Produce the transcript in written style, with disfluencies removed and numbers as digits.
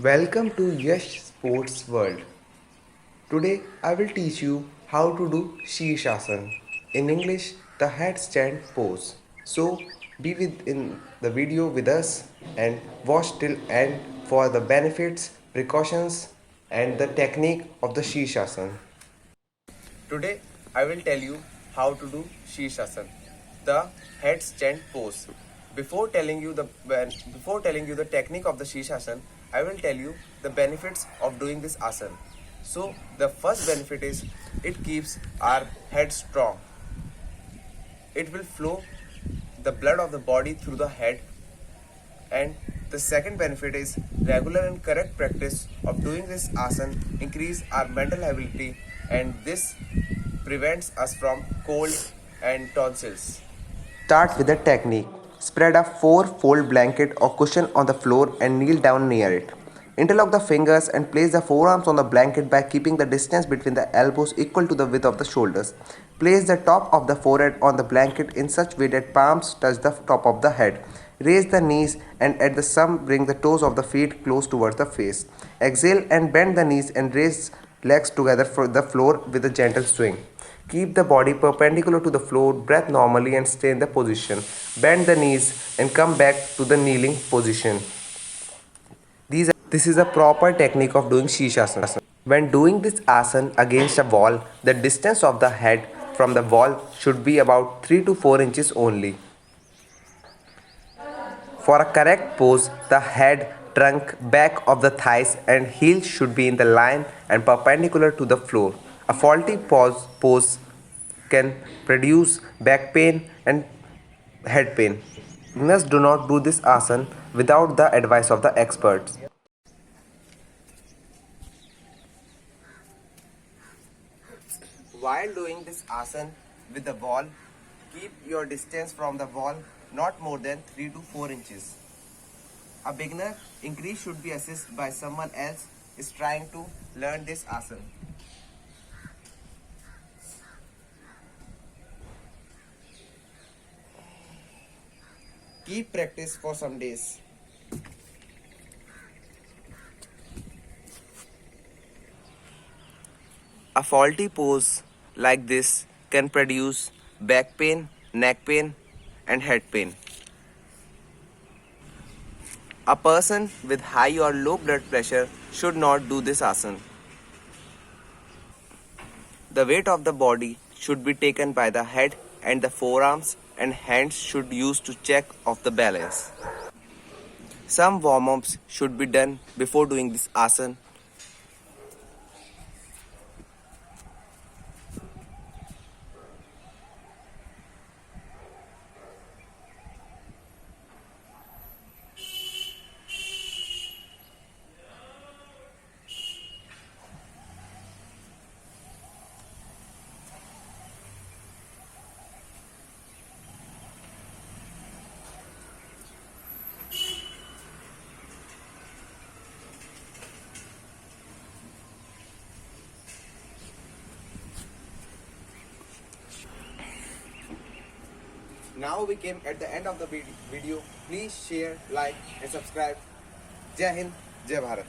Welcome to Yash Sports World. Today I will teach you how to do Shirshasana. In English, the headstand pose. So be in the video with us and watch till end for the benefits, precautions and the technique of the Shirshasana. Today I will tell you how to do Shirshasana, the headstand pose. Before telling you the technique of the Shirshasana, I will tell you the benefits of doing this asana. So the first benefit is it keeps our head strong. It will flow the blood of the body through the head, and the second benefit is regular and correct practice of doing this asana increase our mental ability, and this prevents us from cold and tonsils. Start with the technique. Spread a 4-fold blanket or cushion on the floor and kneel down near it. Interlock the fingers and place the forearms on the blanket by keeping the distance between the elbows equal to the width of the shoulders. Place the top of the forehead on the blanket in such way that palms touch the top of the head. Raise the knees and at the sum bring the toes of the feet close towards the face. Exhale and bend the knees and raise legs together for the floor with a gentle swing. Keep the body perpendicular to the floor, breathe normally and stay in the position. Bend the knees and come back to the kneeling position. This is a proper technique of doing Shirshasana. When doing this asana against a wall, the distance of the head from the wall should be about 3 to 4 inches only. For a correct pose, the head, trunk, back of the thighs and heels should be in the line and perpendicular to the floor. A faulty pose can produce back pain and head pain. Beginners do not do this asana without the advice of the experts. While doing this asana with the wall, keep your distance from the wall not more than 3 to 4 inches. A beginner increase should be assisted by someone else is trying to learn this asana. Keep practice for some days. A faulty pose like this can produce back pain, neck pain, and head pain. A person with high or low blood pressure should not do this asana. The weight of the body should be taken by the head, and the forearms and hands should use to check of the balance. Some warm-ups should be done before doing this asana. Now we came at the end of the video. Please share, like and subscribe. Jai Hind, Jai Bharat.